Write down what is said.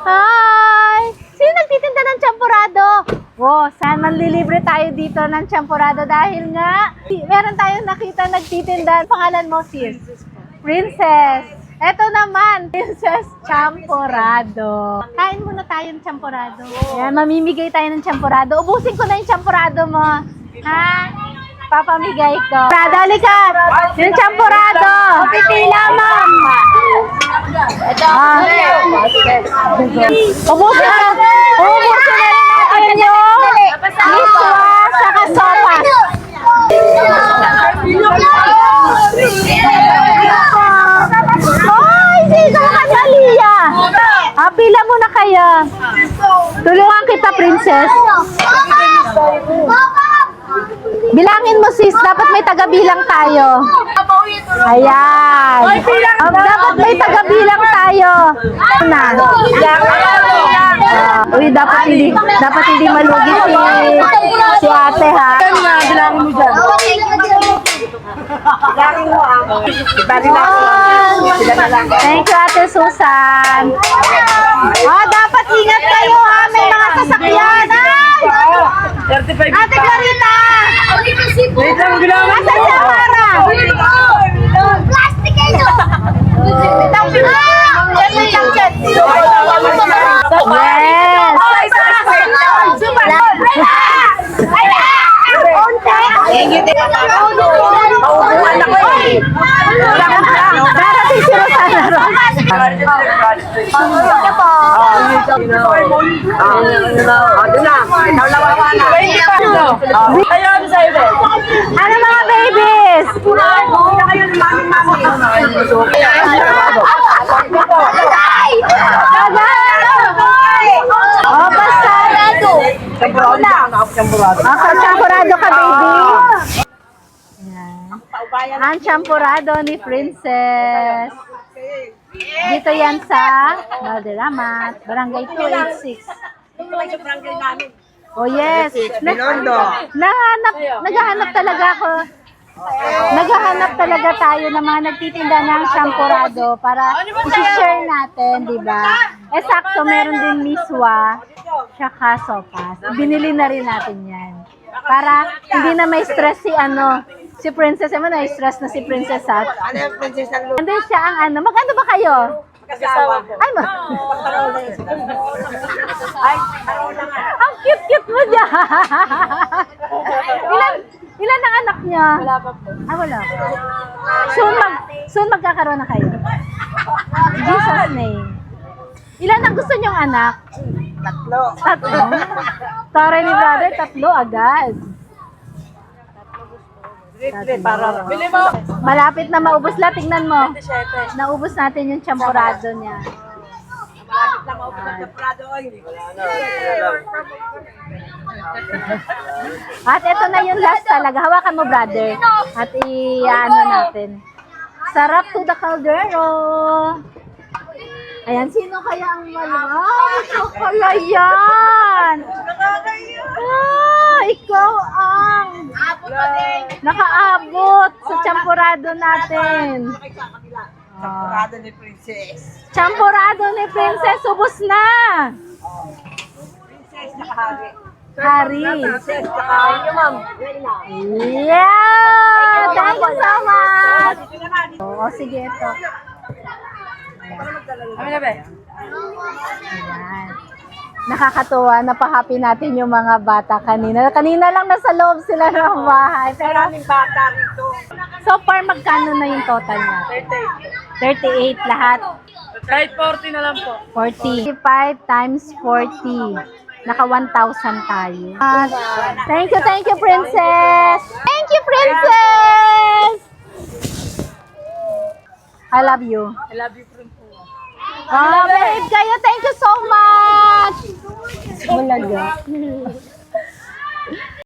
Hi! Sino nagtitinda ng champorado? Wow, saan manlilibre tayo dito ng champorado dahil nga meron tayong nakita nagtitinda. Pangalan mo, sis? Princess. Eto naman, Princess Champorado. Kain muna tayong champorado. Ayan, mamimigay tayo ng champorado. Ubusin ko na yung champorado mo. Ha? Papamigay ko. Dali ka! Yung champorado! Pipila mo! Ito. Ubusin na rin natin yung miswa saka sopas. Ay, sino ka Dalia? Pila muna kayo. Tulungan kita, Princess. Bilangin mo, sis. Dapat may taga-bilang tayo. Ayan. Dapat may taga-bilang tayo. Uy, dapat hindi malugi si ate, ha? Bilangin mo dyan. Thank you, Ate Susan. Dapat ingat kayo, ha? May mga sasakyan. Ate Clarita! Asa si Amara? Plastic kayo! Yes! Darating si Rosana Ros. Ano mga babies? Champorado ka, baby. Ang champorado ni Princess. Dito yan sa Valderramat, Barangay 286. Oh yes. Naghahanap talaga ako. Naghahanap talaga tayo ng mga nagtitinda ng champorado para i-share natin, di ba? Sakto, meron din miswa, tsaka sopas. Binili na rin natin yan. Para hindi na may stress si Princess. Naman na-stress na si Princess at andun siya ang mag-ano ba kayo? Ay, ang cute-cute mo dyan. Ilan ang anak niya? Wala pa po. Wala pa. Soon magkakaroon na kayo. Jesus name. Ilan ang gusto niyong anak? Tatlo. Tara ni brother, tatlo agad. Bili mo. Malapit na maubos la, tingnan mo. Naubos natin yung champorado niya. Malapit na maubos ang champorado. At ito na yung last talaga. Hawakan mo, brother. At i-ano natin. Sarap to the caldero. Ayan, sino kaya ang malaki? Chocolate yan! Ikaw ang nakaabot sa champorado natin. Champorado ni Princess. Champorado ni Princess, ubos na! Princess nakahari. Hari. Princess nakahari, ma'am. Yeah! Thank you so much! Oo, sige ito. Ayan. Nakakatuwa, napahappy natin yung mga bata kanina. Kanina lang nasa loob sila ng bahay. Pero Maraming bata rito. so far, magkano na yung total niya? 38 lahat. Kahit 40 na lang po. 40. 5 times 40. Naka 1,000 tayo. Thank you, Princess! Thank you, Princess! I love you. I love you from po. Behave kayo. Thank you so much! Bulaga.